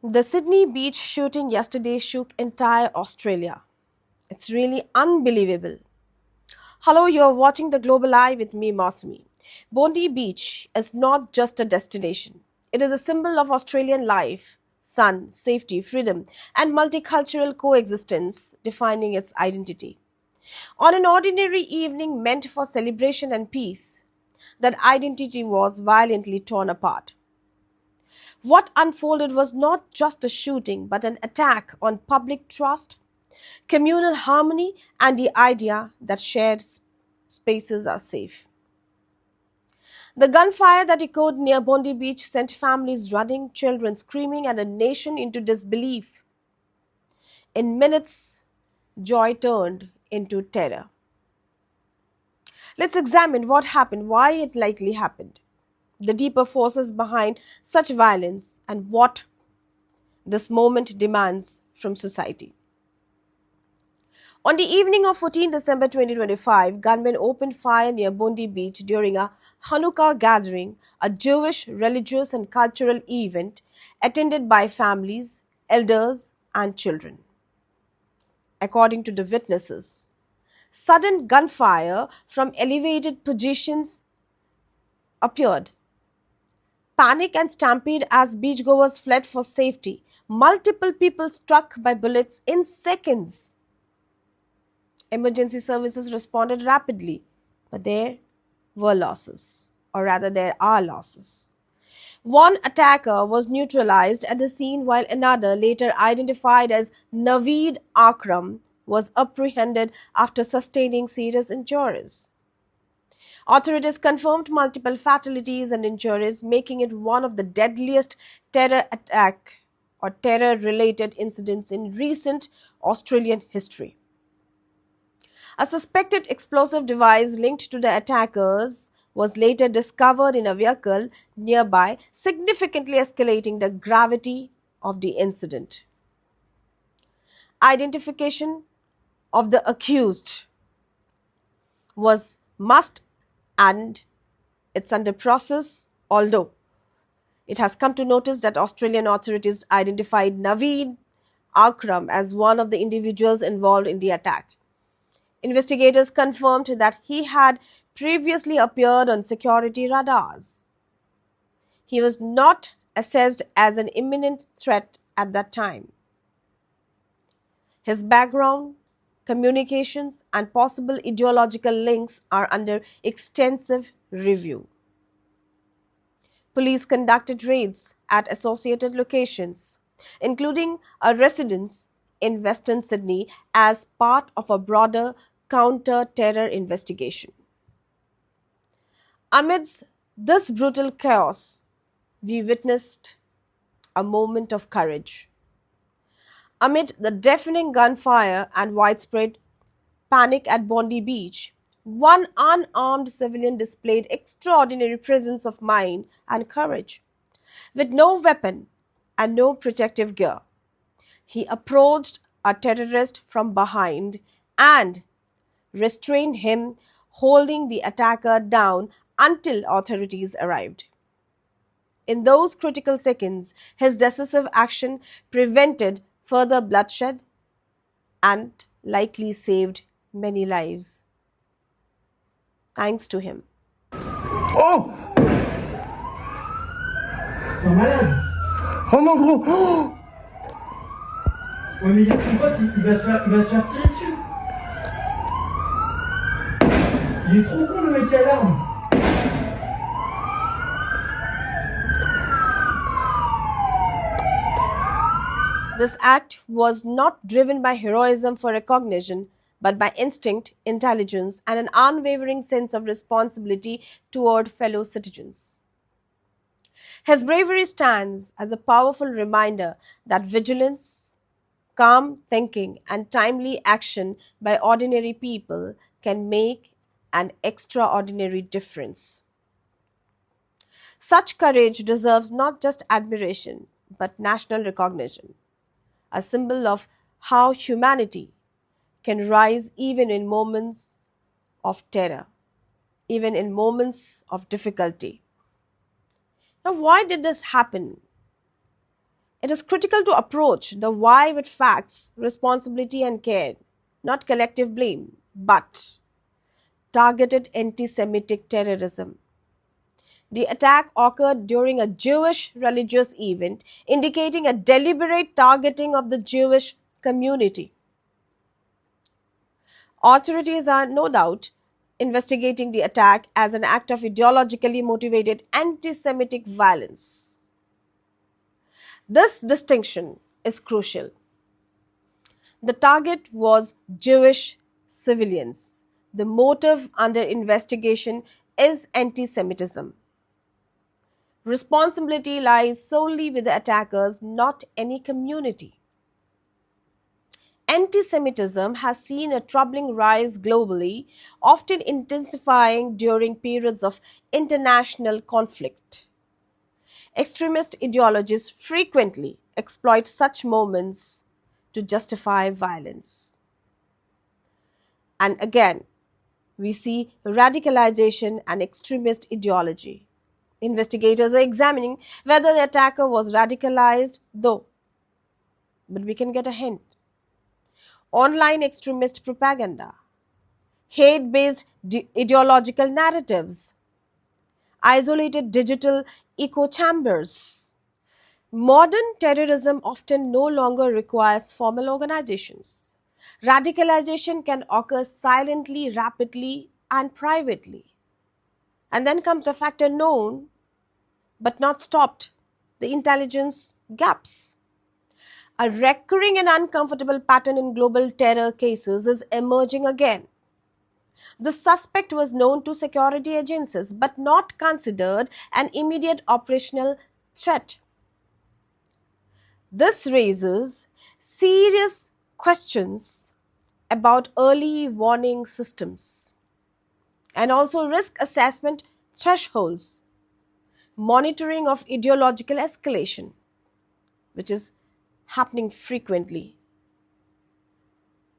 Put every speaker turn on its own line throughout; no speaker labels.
The Sydney beach shooting yesterday shook entire Australia. It's really unbelievable. Hello, you're watching The Global Eye with me, Mousumi. Bondi Beach is not just a destination. It is a symbol of Australian life, sun, safety, freedom, and multicultural coexistence, defining its identity. On an ordinary evening meant for celebration and peace, that identity was violently torn apart. What unfolded was not just a shooting, but an attack on public trust, communal harmony, and the idea that shared spaces are safe. The gunfire that echoed near Bondi Beach sent families running, children screaming, and a nation into disbelief. In minutes, joy turned into terror. Let's examine what happened, why it likely happened, the deeper forces behind such violence, and what this moment demands from society. On the evening of 14 December 2025, gunmen opened fire near Bondi Beach during a Hanukkah gathering, a Jewish religious and cultural event attended by families, elders, and children. According to the witnesses, sudden gunfire from elevated positions appeared. Panic and stampede as beachgoers fled for safety. Multiple people struck by bullets in seconds. Emergency services responded rapidly, but there were losses, or rather, there are losses. One attacker was neutralized at the scene, while another, later identified as Naveed Akram, was apprehended after sustaining serious injuries. Authorities confirmed multiple fatalities and injuries, making it one of the deadliest terror attack or terror related incidents in recent Australian history. A suspected explosive device linked to the attackers was later discovered in a vehicle nearby, significantly escalating the gravity of the incident. Identification of the accused was must and it's under process, although it has come to notice that Australian authorities identified Naveed Akram as one of the individuals involved in the attack. Investigators confirmed that he had previously appeared on security radars. He was not assessed as an imminent threat at that time. His background, communications, and possible ideological links are under extensive review. Police conducted raids at associated locations, including a residence in Western Sydney, as part of a broader counter-terror investigation. Amidst this brutal chaos, we witnessed a moment of courage. Amid the deafening gunfire and widespread panic at Bondi Beach, one unarmed civilian displayed extraordinary presence of mind and courage. With no weapon and no protective gear, he approached a terrorist from behind and restrained him, holding the attacker down until authorities arrived. In those critical seconds, his decisive action prevented further bloodshed and likely saved many lives. Thanks to him.
Oh!
C'est un malade.
Oh non, gros! Oh!
Ouais, mais il y a son pote, il va se faire tirer dessus. Il est trop con, le mec qui a l'arme.
This act was not driven by heroism for recognition, but by instinct, intelligence, and an unwavering sense of responsibility toward fellow citizens. His bravery stands as a powerful reminder that vigilance, calm thinking, and timely action by ordinary people can make an extraordinary difference. Such courage deserves not just admiration, but national recognition, a symbol of how humanity can rise even in moments of terror, even in moments of difficulty. Now, why did this happen? It is critical to approach the why with facts, responsibility, and care, not collective blame, but targeted anti Semitic terrorism. The attack occurred during a Jewish religious event, indicating a deliberate targeting of the Jewish community. Authorities are no doubt investigating the attack as an act of ideologically motivated anti Semitic violence. This distinction is crucial. The target was Jewish civilians. The motive under investigation is anti Semitism. Responsibility lies solely with the attackers, not any community. Anti Semitism has seen a troubling rise globally, often intensifying during periods of international conflict. Extremist ideologies frequently exploit such moments to justify violence. And again, we see radicalization and extremist ideology. Investigators are examining whether the attacker was radicalized, though, but we can get a hint. Online extremist propaganda, hate based ideological narratives, isolated digital echo chambers. Modern terrorism often no longer requires formal organizations. Radicalization can occur silently, rapidly, and privately. And then comes a factor known but not stopped, the intelligence gaps. A recurring and uncomfortable pattern in global terror cases is emerging again. The suspect was known to security agencies but not considered an immediate operational threat. This raises serious questions about early warning systems and also risk assessment thresholds, monitoring of ideological escalation, which is happening frequently.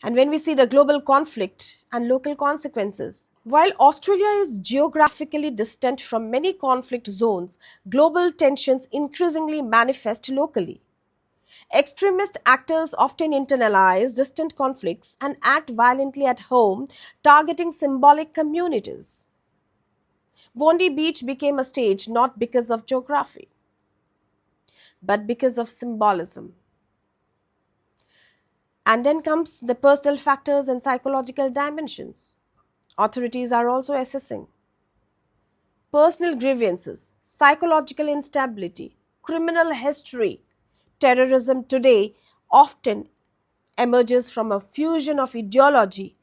And when we see the global conflict and local consequences, while Australia is geographically distant from many conflict zones, global tensions increasingly manifest locally. Extremist actors often internalize distant conflicts and act violently at home, targeting symbolic communities. Bondi Beach became a stage not because of geography, but because of symbolism. And then comes the personal factors and psychological dimensions. Authorities are also assessing personal grievances, psychological instability, criminal history. Terrorism today often emerges from a fusion of ideology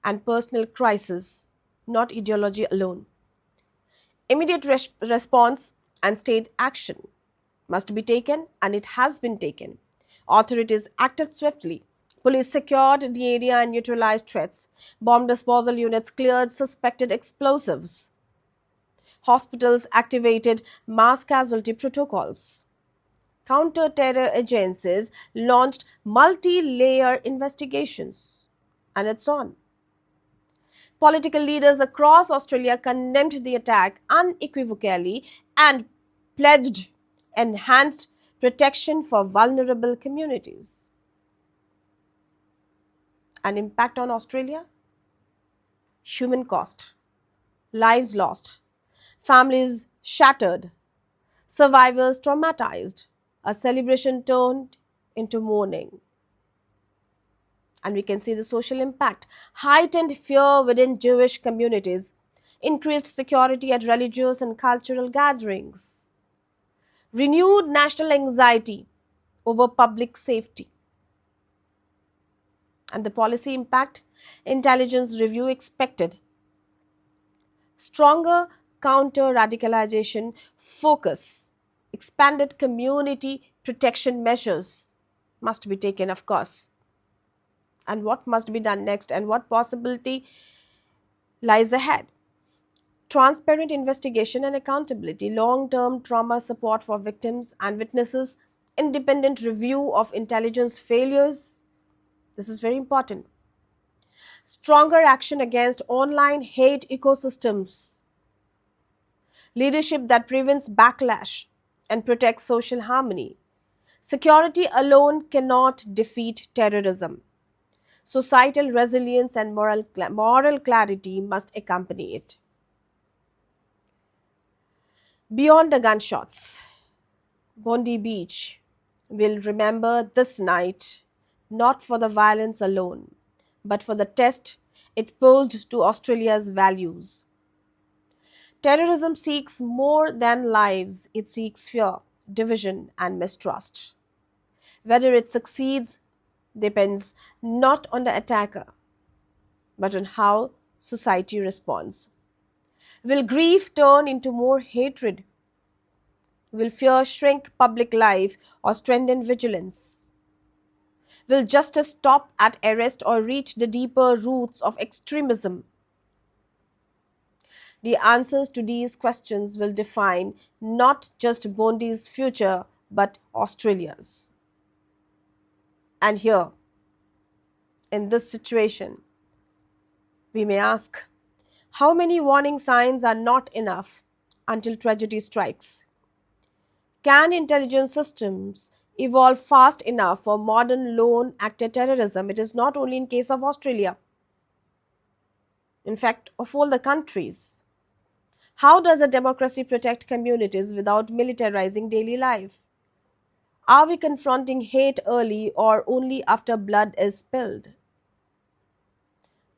and personal crisis, not ideology alone. Immediate response and state action must be taken, and it has been taken. Authorities acted swiftly. Police secured the area and neutralized threats. Bomb disposal units cleared suspected explosives. Hospitals activated mass casualty protocols. Counter-terror agencies launched multi-layer investigations. And it's on. Political leaders across Australia condemned the attack unequivocally and pledged enhanced protection for vulnerable communities. An impact on Australia? Human cost, lives lost, families shattered, survivors traumatized, a celebration turned into mourning. And we can see the social impact, heightened fear within Jewish communities, increased security at religious and cultural gatherings, renewed national anxiety over public safety. And the policy impact, intelligence review expected. Stronger counter-radicalization focus, expanded community protection measures must be taken, of course. And what must be done next and what possibility lies ahead? Transparent investigation and accountability, long-term trauma support for victims and witnesses, independent review of intelligence failures. This is very important. Stronger action against online hate ecosystems. Leadership that prevents backlash and protects social harmony. Security alone cannot defeat terrorism. Societal resilience and moral clarity must accompany it. Beyond the gunshots, Bondi Beach will remember this night not for the violence alone, but for the test it posed to Australia's values. Terrorism seeks more than lives, it seeks fear, division, and mistrust. Whether it succeeds depends not on the attacker, but on how society responds. Will grief turn into more hatred? Will fear shrink public life or strengthen vigilance? Will justice stop at arrest or reach the deeper roots of extremism? The answers to these questions will define not just Bondi's future but Australia's. And here, in this situation, we may ask, how many warning signs are not enough until tragedy strikes? Can intelligence systems evolve fast enough for modern lone actor terrorism? It is not only in case of Australia, in fact, of all the countries. How does a democracy protect communities without militarizing daily life? Are we confronting hate early or only after blood is spilled?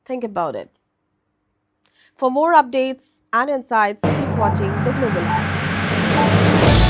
Think about it. For more updates and insights, keep watching The Global Eye.